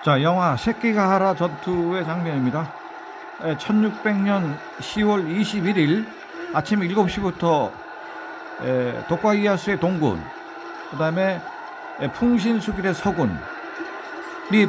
자, 영화 새끼가 하라 전투의 장면입니다. 1600년 10월 21일 아침 7시부터 독과 이에야스의 동군, 그 다음에 풍신수길의 서군이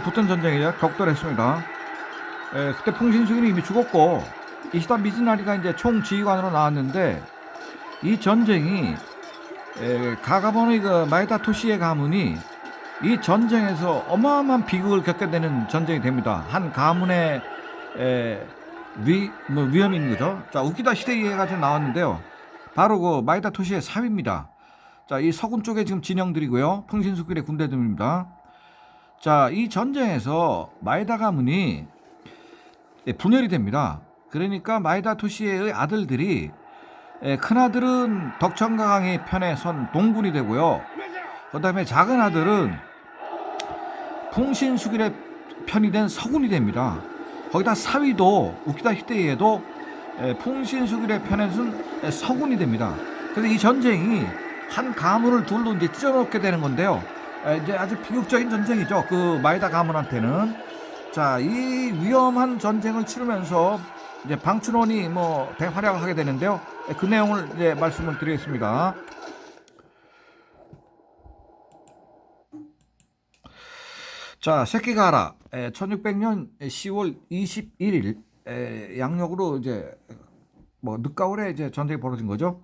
붙은 전쟁이죠. 격돌했습니다. 그때 풍신수길이 이미 죽었고 이시다 미즈나리가 이제 총지휘관으로 나왔는데, 이 전쟁이 가가본의 그 마에다 토시의 가문이 이 전쟁에서 어마어마한 비극을 겪게 되는 전쟁이 됩니다. 한 가문의 위험이 있는 거죠. 자, 우키다 히데이에가 지금 나왔는데요. 바로 그 마에다 토시의 사위입니다. 자, 이 서군 쪽에 지금 진영들이고요. 풍신수길의 군대들입니다. 자, 이 전쟁에서 마에다 가문이 분열이 됩니다. 그러니까 마에다 토시의 아들들이, 큰아들은 덕천강의 편에 선 동군이 되고요. 그 다음에 작은 아들은 풍신수길의 편이 된 서군이 됩니다. 거기다 사위도 우키다 히데이에도 풍신수길의 편에 선 서군이 됩니다. 그래서 이 전쟁이 한 가문을 둘로 이제 찢어놓게 되는 건데요. 이제 아주 비극적인 전쟁이죠. 그 마에다 가문한테는. 자, 이 위험한 전쟁을 치르면서 이제 방춘원이 대활약을 하게 되는데요. 그 내용을 이제 말씀을 드리겠습니다. 자, 새끼가하라 1600년 10월 21일 양력으로 이제 늦가을에 이제 전쟁이 벌어진 거죠.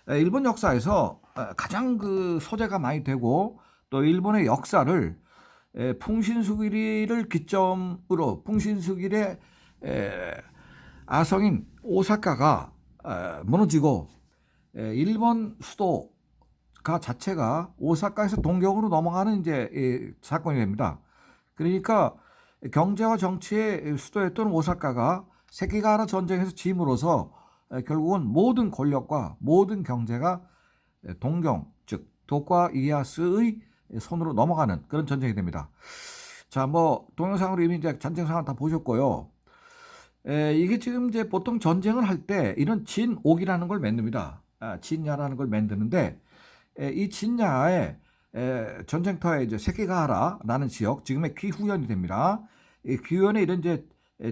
일본 역사에서 가장 그 소재가 많이 되고, 또 일본의 역사를 풍신수길을 기점으로 풍신수길의 아성인 오사카가 무너지고 일본 수도가 자체가 오사카에서 동경으로 넘어가는 이제 사건이 됩니다. 그러니까 경제와 정치의 수도였던 오사카가 새끼가하라 전쟁에서 짐으로써 결국은 모든 권력과 모든 경제가 동경, 즉 독과 이에야스의 손으로 넘어가는 그런 전쟁이 됩니다. 자, 동영상으로 이미 이제 전쟁 상황 다 보셨고요. 이게 지금 이제 보통 전쟁을 할 때 이런 진옥이라는 걸 만듭니다. 진야라는 걸 만드는데, 이 진야에 전쟁터에 이제 새끼가하라라는 지역, 지금의 귀후현이 됩니다. 이 귀후현에 이런 이제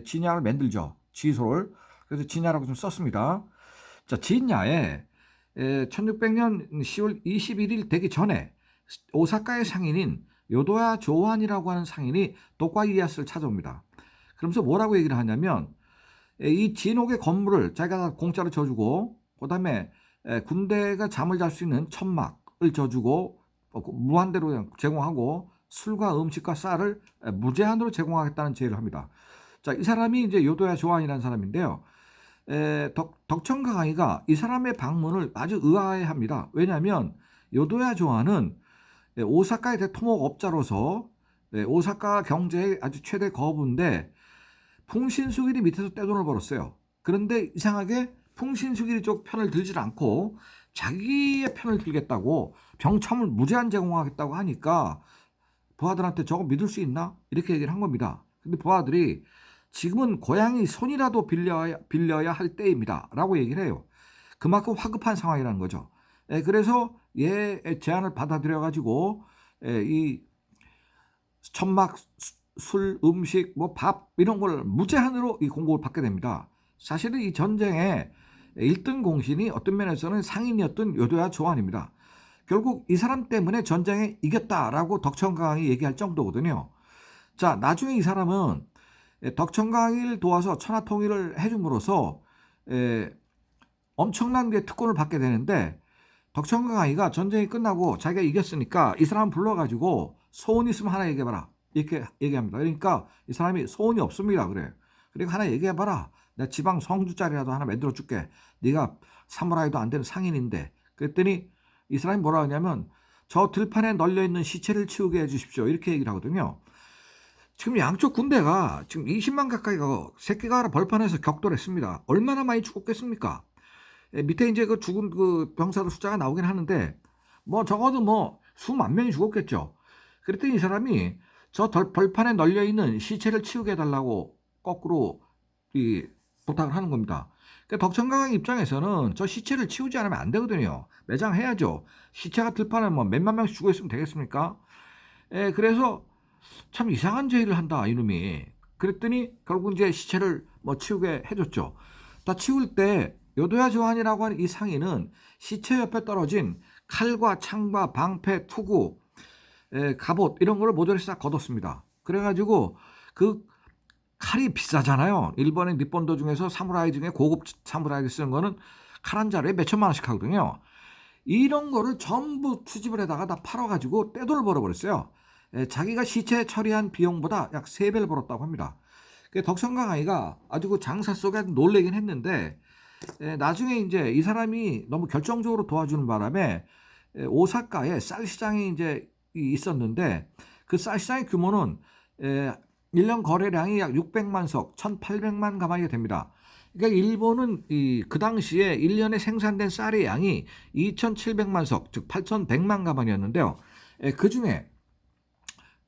진야를 만들죠. 지소를. 그래서 진야라고 좀 썼습니다. 자, 진야에 1600년 10월 21일 되기 전에 오사카의 상인인 요도야 조환이라고 하는 상인이 독과 이에야스를 찾아옵니다. 그러면서 뭐라고 얘기를 하냐면, 이 진옥의 건물을 자기가 공짜로 줘주고, 그 다음에 군대가 잠을 잘 수 있는 천막을 줘주고, 무한대로 그냥 제공하고, 술과 음식과 쌀을 무제한으로 제공하겠다는 제의를 합니다. 자, 이 사람이 이제 요도야 조환이라는 사람인데요. 덕천강이가 이 사람의 방문을 아주 의아해합니다. 왜냐하면 요도야 조환은 오사카의 대토목업자로서 오사카 경제의 아주 최대 거부인데, 풍신수길이 밑에서 떼돈을 벌었어요. 그런데 이상하게 풍신수길이 쪽 편을 들질 않고 자기의 편을 들겠다고 병참을 무제한 제공하겠다고 하니까 부하들한테 저거 믿을 수 있나? 이렇게 얘기를 한 겁니다. 근데 부하들이 지금은 고양이 손이라도 빌려야 할 때입니다 라고 얘기를 해요. 그만큼 화급한 상황이라는 거죠. 그래서 얘 제안을 받아들여 가지고 이 천막, 술, 음식, 밥 이런 걸 무제한으로 이 공급을 받게 됩니다. 사실은 이 전쟁의 1등 공신이 어떤 면에서는 상인이었던 요도야 조환입니다. 결국 이 사람 때문에 전쟁에 이겼다라고 덕천강이 얘기할 정도거든요. 자, 나중에 이 사람은 덕천강이를 도와서 천하통일을 해줌으로써 엄청난 특권을 받게 되는데, 덕천강이가 전쟁이 끝나고 자기가 이겼으니까 이 사람 불러가지고 소원 있으면 하나 얘기해봐라 이렇게 얘기합니다. 그러니까 이 사람이 소원이 없습니다. 그래. 그러니까 하나 얘기해봐라. 내가 지방 성주짜리라도 하나 만들어줄게. 네가 사무라이도 안 되는 상인인데. 그랬더니 이 사람이 뭐라 하냐면, 저 들판에 널려있는 시체를 치우게 해주십시오 이렇게 얘기를 하거든요. 지금 양쪽 군대가 지금 20만 가까이가 새끼가하라 벌판에서 격돌했습니다. 얼마나 많이 죽었겠습니까? 밑에 이제 그 죽은 그 병사들 숫자가 나오긴 하는데, 적어도 수만 명이 죽었겠죠. 그랬더니 이 사람이 저 벌판에 널려있는 시체를 치우게 해달라고 거꾸로 부탁을 하는 겁니다. 그러니까 덕천강 입장에서는 저 시체를 치우지 않으면 안 되거든요. 매장해야죠. 시체가 들판에 몇만 명씩 죽어 있으면 되겠습니까? 그래서 참 이상한 죄를 한다 이놈이. 그랬더니 결국 이제 시체를 뭐 치우게 해줬죠. 다 치울 때 요도야 조한이라고 하는 이 상인은 시체 옆에 떨어진 칼과 창과 방패, 투구, 갑옷 이런 거를 모조리 싹 걷었습니다. 그래가지고 그 칼이 비싸잖아요. 일본의 니폰도 중에서 사무라이 중에 고급 사무라이를 쓰는 거는 칼 한 자루에 몇 천만 원씩 하거든요. 이런 거를 전부 수집을 해다가 다 팔아가지고 떼돈을 벌어버렸어요. 자기가 시체 처리한 비용보다 약 3배를 벌었다고 합니다. 덕천강 아이가 아주 그 장사 속에 놀래긴 했는데, 나중에 이제 이 사람이 너무 결정적으로 도와주는 바람에 오사카에 쌀 시장이 이제 있었는데, 그 쌀 시장의 규모는 1년 거래량이 약 600만 석, 1,800만 가마니가 됩니다. 그러니까 일본은 그 당시에 1년에 생산된 쌀의 양이 2,700만 석, 즉 8,100만 가마니였는데요. 그 중에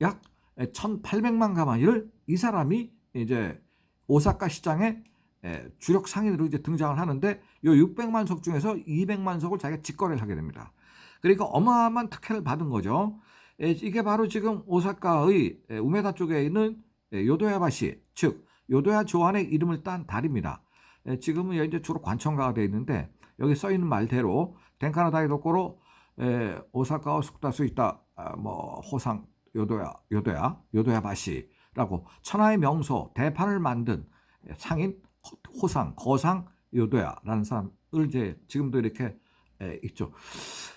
약 1,800만 가마니를 이 사람이 이제 오사카 시장에 주력 상인으로 이제 등장을 하는데, 이 600만 석 중에서 200만 석을 자기가 직거래를 하게 됩니다. 그러니까 어마어마한 특혜를 받은 거죠. 이게 바로 지금 오사카의 우메다 쪽에 있는 요도야바시, 즉 요도야 조한의 이름을 딴 다리입니다. 지금은 이제 주로 관청가가 되어 있는데, 여기 써 있는 말대로 덴카나다이 도코로 오사카와 숙다수 있다, 뭐 호상 요도야바시라고 천하의 명소 대판을 만든 상인 호상 거상 요도야라는 사람을 이제 지금도 이렇게 있죠.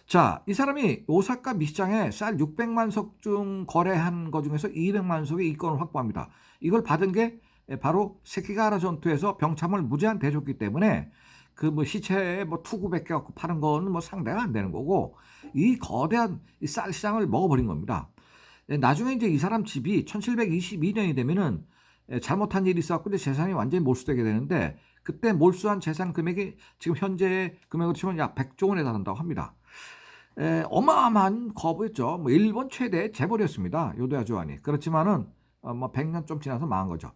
자, 이 사람이 오사카 미시장에 쌀 600만 석 중 거래한 것 중에서 200만 석의 이권을 확보합니다. 이걸 받은 게 바로 세키가라 전투에서 병참을 무제한 대줬기 때문에 그 뭐 시체에 뭐 투구 베껴갖고 파는 거는 뭐 상대가 안 되는 거고, 이 거대한 쌀 시장을 먹어버린 겁니다. 나중에 이제 이 사람 집이 1722년이 되면은 잘못한 일이 있어갖고 이제 재산이 완전히 몰수되게 되는데, 그때 몰수한 재산 금액이 지금 현재 금액으로 치면 약 100조 원에 달한다고 합니다. 어마어마한 거부였죠. 뭐 일본 최대 재벌이었습니다. 요도야 조한이. 그렇지만은 뭐 100년 좀 지나서 망한 거죠.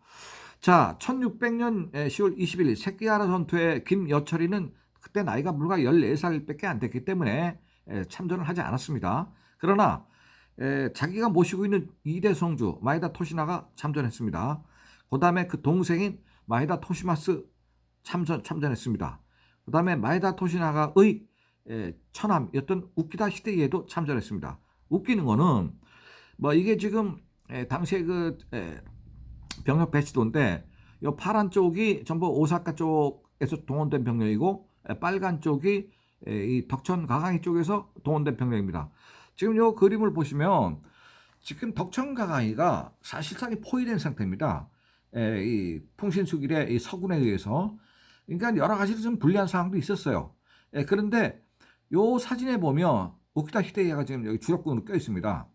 자, 1600년 10월 21일 세키하라 전투에 김여철이는 그때 나이가 불과 14살밖에 안 됐기 때문에 참전을 하지 않았습니다. 그러나 자기가 모시고 있는 2대 성주 마에다 토시나가 참전했습니다. 그 다음에 그 동생인 마에다 토시마스 참전했습니다. 그 다음에 마에다 토시나가의 처남이었던 우키다 히데이에도 참전했습니다. 웃기는 거는 뭐 이게 지금 당시에 그 병력 배치도인데, 이 파란 쪽이 전부 오사카 쪽에서 동원된 병력이고, 빨간 쪽이 이 덕천 가강이 쪽에서 동원된 병력입니다. 지금 이 그림을 보시면 지금 덕천 가강이가 사실상 포위된 상태입니다. 이 풍신수길의 이 서군에 의해서. 그러니까 여러 가지로 좀 불리한 상황도 있었어요. 그런데 이 사진에 보면 우키다 히데이가 지금 여기 주력군으로 껴 있습니다.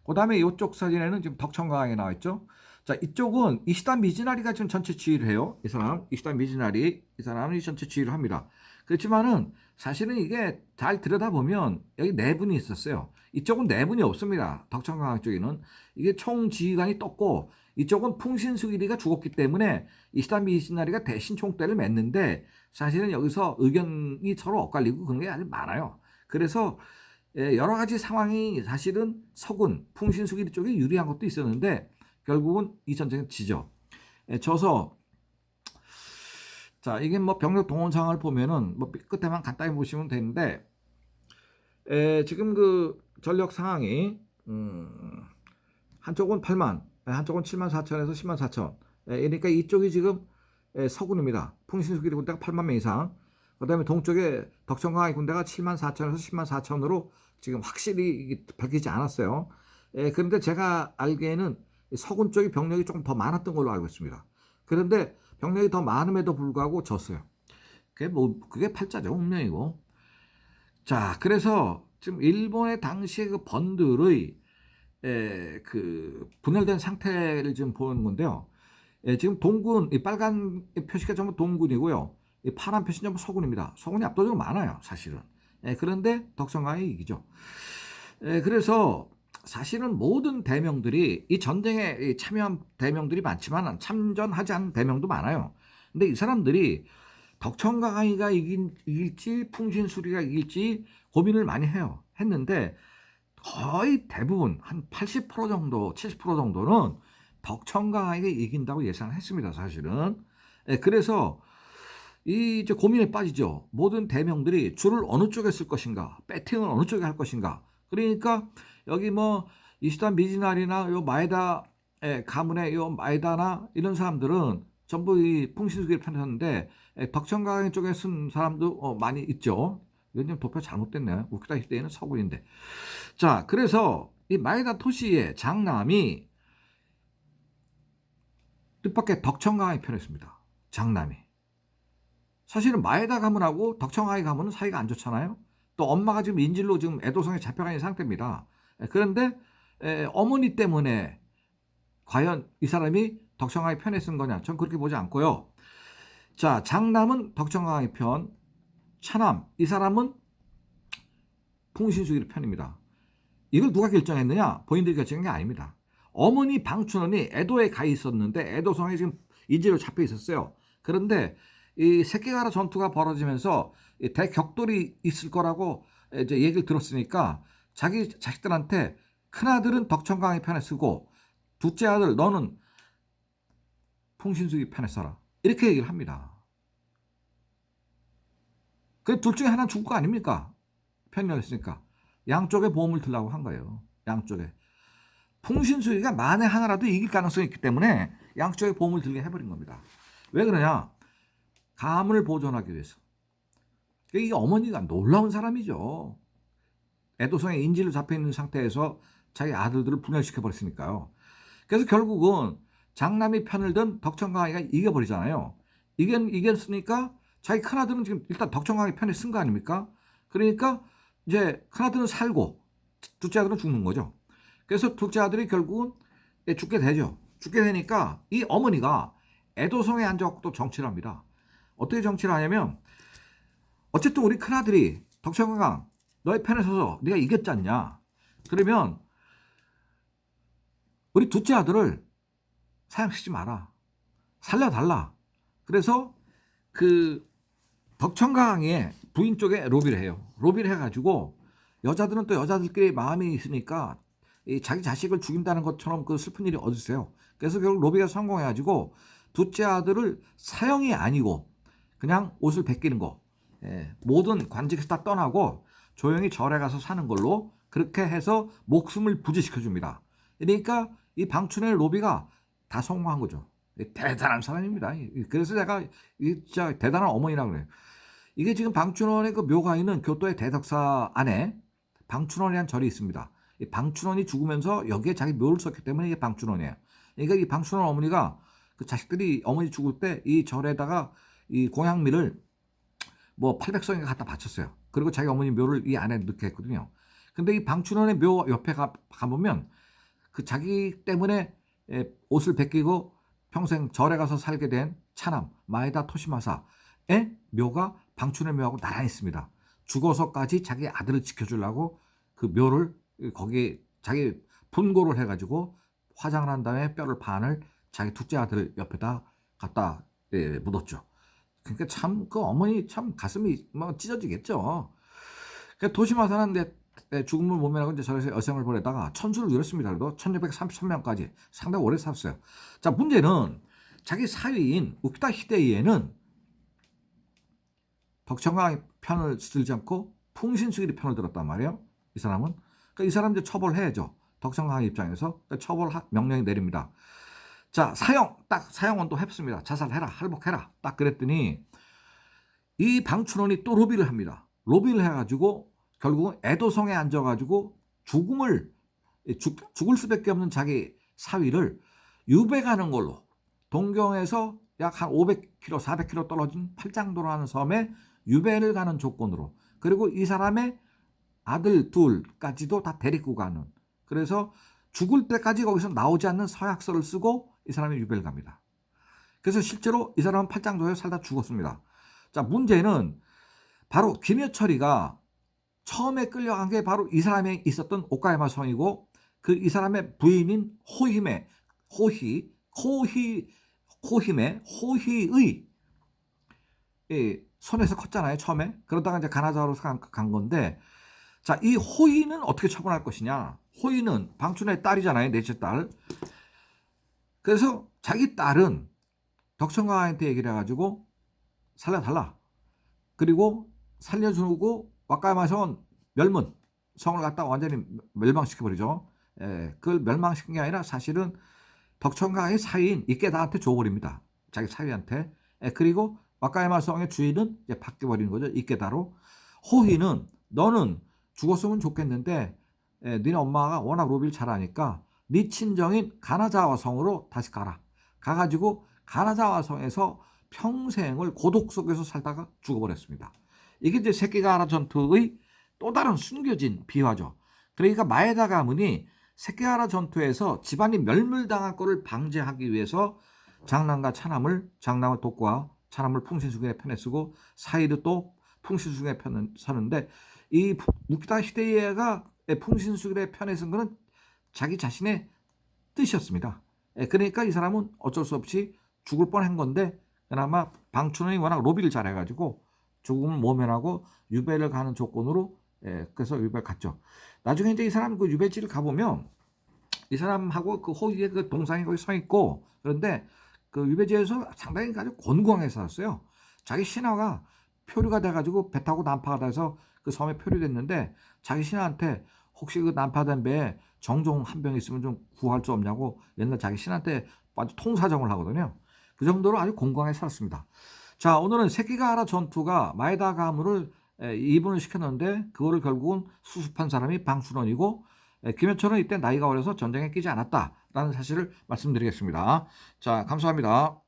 그 다음에 이쪽 사진에는 지금 덕천 가강이 나와 있죠. 자, 이쪽은 이시다 미즈나리가 지금 전체 지휘를 해요. 이 사람, 이시다 미즈나리, 이 사람은 이 전체 지휘를 합니다. 그렇지만은 사실은 이게 잘 들여다보면 여기 네 분이 있었어요. 이쪽은 네 분이 없습니다. 덕천강학 쪽에는. 이게 총지휘관이 떴고, 이쪽은 풍신수길이가 죽었기 때문에 이시다 미즈나리가 대신 총대를 맸는데, 사실은 여기서 의견이 서로 엇갈리고 그런 게 아주 많아요. 그래서 여러 가지 상황이 사실은 서군, 풍신수길이 쪽이 유리한 것도 있었는데, 결국은 이 전쟁은 지죠. 져서, 자, 이게 뭐 병력 동원 상황을 보면은 뭐 끝에만 간단히 보시면 되는데, 지금 그 전력 상황이 한쪽은 8만, 한쪽은 7만 4천에서 10만 4천. 그러니까 이쪽이 지금 서군입니다. 풍신수길이 군대가 8만 명 이상. 그다음에 동쪽에 덕천강의 군대가 7만 4천에서 10만 4천으로 지금 확실히 밝히지 않았어요. 그런데 제가 알기에는 서군 쪽이 병력이 조금 더 많았던 걸로 알고 있습니다. 그런데 병력이 더 많음에도 불구하고 졌어요. 그게 팔자죠, 운명이고. 자, 그래서 지금 일본의 당시의 그 번들의 그 분열된 상태를 지금 보는 건데요. 지금 동군, 이 빨간 표시가 전부 동군이고요. 이 파란 표시는 전부 서군입니다. 서군이 압도적으로 많아요, 사실은. 그런데 덕천강이 이기죠. 그래서 사실은 모든 대명들이 이 전쟁에 참여한 대명들이 많지만 참전하지 않은 대명도 많아요. 근데 이 사람들이 덕천강이가 이길지 풍신수리가 이길지 고민을 많이 했는데 거의 대부분 한 80% 정도, 70% 정도는 덕청강에게 이긴다고 예상을 했습니다, 사실은. 예, 그래서 이 이제 고민에 빠지죠. 모든 대명들이 줄을 어느 쪽에 쓸 것인가, 배팅을 어느 쪽에 할 것인가. 그러니까 여기 뭐 이스탄 미즈나리나 요 마에다 가문의 요 마에다나 이런 사람들은 전부 이 풍신수기를 편했는데 덕청강 쪽에 쓴 사람도 많이 있죠. 이건 좀 도표 잘못됐네요. 우키다 시대에는 서구인데. 자, 그래서 이 마에다 토시의 장남이 뜻밖의 덕청강에 편했습니다. 장남이. 사실은 마에다 가문하고 덕청아이 가문은 사이가 안 좋잖아요. 또 엄마가 지금 인질로 지금 애도성에 잡혀가 있는 상태입니다. 그런데 어머니 때문에 과연 이 사람이 덕청아이 편에 쓴 거냐? 전 그렇게 보지 않고요. 자, 장남은 덕청아이 편, 차남 이 사람은 풍신수기의 편입니다. 이걸 누가 결정했느냐? 본인들이 결정한 게 아닙니다. 어머니 방춘원이 에도에 가 있었는데 에도성에 지금 인질로 잡혀 있었어요. 그런데 이 새끼가라 전투가 벌어지면서 대격돌이 있을 거라고 이제 얘기를 들었으니까 자기 자식들한테 큰아들은 덕청강의 편에 쓰고 둘째 아들 너는 풍신수기 편에 써라. 이렇게 얘기를 합니다. 그 둘 중에 하나는 죽을 거 아닙니까? 편이었으니까. 양쪽에 보험을 들라고 한 거예요. 양쪽에. 풍신수기가 만에 하나라도 이길 가능성이 있기 때문에 양쪽에 보험을 들게 해버린 겁니다. 왜 그러냐? 가문을 보존하기 위해서. 이 어머니가 놀라운 사람이죠. 애도성에 인질로 잡혀있는 상태에서 자기 아들들을 분열시켜버렸으니까요. 그래서 결국은 장남이 편을 든 덕청강이가 이겨버리잖아요. 이겼으니까 자기 큰아들은 지금 일단 덕청강이 편에 쓴 거 아닙니까? 그러니까 이제 큰아들은 살고 둘째 아들은 죽는 거죠. 그래서 둘째 아들이 결국은 죽게 되죠. 죽게 되니까 이 어머니가 애도성에 앉아갖고 또 정치를 합니다. 어떻게 정치를 하냐면 어쨌든 우리 큰아들이 덕청강 너의 편에 서서 네가 이겼지 않냐. 그러면 우리 둘째 아들을 사형시키지 마라. 살려달라. 그래서 그 덕청강의 부인 쪽에 로비를 해요. 로비를 해가지고 여자들은 또 여자들끼리 마음이 있으니까 자기 자식을 죽인다는 것처럼 그 슬픈 일이 어딨어요. 그래서 결국 로비가 성공해가지고 둘째 아들을 사형이 아니고 그냥 옷을 벗기는 거. 모든 관직에서 다 떠나고 조용히 절에 가서 사는 걸로 그렇게 해서 목숨을 부지시켜줍니다. 그러니까 이 방춘의 로비가 다 성공한 거죠. 대단한 사람입니다. 그래서 제가 진짜 대단한 어머니라고 그래요. 이게 지금 방춘원의 그 묘가 있는 교토의 대덕사 안에 방춘원이라는 절이 있습니다. 이 방춘원이 죽으면서 여기에 자기 묘를 썼기 때문에 이게 방춘원이에요. 그러니까 이 방춘원 어머니가 그 자식들이 어머니 죽을 때 이 절에다가 이 공양미를 뭐 800성인가 갖다 바쳤어요. 그리고 자기 어머니 묘를 이 안에 넣게 했거든요. 근데 이 방춘원의 묘 옆에 가보면 그 자기 때문에 옷을 벗기고 평생 절에 가서 살게 된 차남 마에다 토시마사의 묘가 방춘의 묘하고 나란히 있습니다. 죽어서까지 자기 아들을 지켜주려고 그 묘를 거기 자기 분고를 해가지고 화장을 한 다음에 뼈를 반을 자기 둘째 아들 옆에다 갖다 묻었죠. 그러니까 참 그 어머니 참 가슴이 뭐 찢어지겠죠. 그러니까 도시마사는 죽음을 모면하고 이제 절에서 여생을 보내다가 천수를 누렸습니다. 그래도 1633년까지 상당히 오래 살았어요. 자, 문제는 자기 사위인 우키다 히데이에는 덕청강 편을 들지 않고 풍신수기의 편을 들었단 말이에요. 이 사람은. 그러니까 이 사람 이제 처벌해야죠. 덕청강 입장에서 그러니까 처벌 명령이 내립니다. 자, 딱 사형원도 했습니다. 자살해라, 할복해라. 딱 그랬더니 이 방춘원이 또 로비를 합니다. 로비를 해가지고 결국은 애도성에 앉아가지고 죽을 수밖에 없는 자기 사위를 유배가는 걸로 동경에서 약 한 500km, 400km 떨어진 팔장도라는 섬에 유배를 가는 조건으로 그리고 이 사람의 아들 둘까지도 다 데리고 가는 그래서 죽을 때까지 거기서 나오지 않는 서약서를 쓰고 이 사람이 유배를 갑니다. 그래서 실제로 이 사람은 팔장도에 살다 죽었습니다. 자, 문제는 바로 김여철이가 처음에 끌려간 게 바로 이 사람이 있었던 오카야마 성이고 그 이 사람의 부인인 호희의 손에서 컸잖아요. 처음에. 그러다가 이제 가나자로 간 건데 자, 이 호의는 어떻게 처분할 것이냐? 호의는 방춘의 딸이잖아요. 넷째 딸. 그래서 자기 딸은 덕천강한테 얘기를 해가지고 살려달라. 그리고 살려주고 와카야마성은 멸문, 성을 갖다 완전히 멸망시켜버리죠. 그걸 멸망시킨 게 아니라 사실은 덕천강의 사위인 이케다한테 줘버립니다. 자기 사위한테. 그리고 와카야마성의 주인은 이제 바뀌어버리는 거죠. 이케다로. 호희는 너는 죽었으면 좋겠는데 니네 엄마가 워낙 로비를 잘하니까 네 친정인 가나자와 성으로 다시 가라. 가가지고 가나자와 성에서 평생을 고독 속에서 살다가 죽어버렸습니다. 이게 이제 세키가하라 전투의 또 다른 숨겨진 비화죠. 그러니까 마에다 가문이 세키가하라 전투에서 집안이 멸물당할 것을 방지하기 위해서 장남과 장남을 돕고 차남을 풍신수군의 편에 쓰고 사이도 또 풍신수군의 편에 서는데 이 우키다 히데이에가 풍신수군의 편에 쓴 것은 자기 자신의 뜻이었습니다. 그러니까 이 사람은 어쩔 수 없이 죽을 뻔한 건데 그나마 방춘원이 워낙 로비를 잘해가지고 죽음을 모면하고 유배를 가는 조건으로 그래서 유배를 갔죠. 나중에 이제 이 사람 그 유배지를 가보면 이 사람하고 그 호위의 그 동상이 거기 서 있고 그런데 그 유배지에서 상당히 아주 곤고하게 살았어요. 자기 신하가 표류가 돼가지고 배 타고 난파가 돼서 그 섬에 표류됐는데 자기 신하한테 혹시 그 난파된 배에 정종 한 병 있으면 좀 구할 수 없냐고 옛날 자기 신하한테 아주 통사정을 하거든요. 그 정도로 아주 공공하게 살았습니다. 자, 오늘은 세키가하라 전투가 마에다 가문을 이분을 시켰는데 그거를 결국은 수습한 사람이 방춘원이고 김여철은 이때 나이가 어려서 전쟁에 끼지 않았다라는 사실을 말씀드리겠습니다. 자, 감사합니다.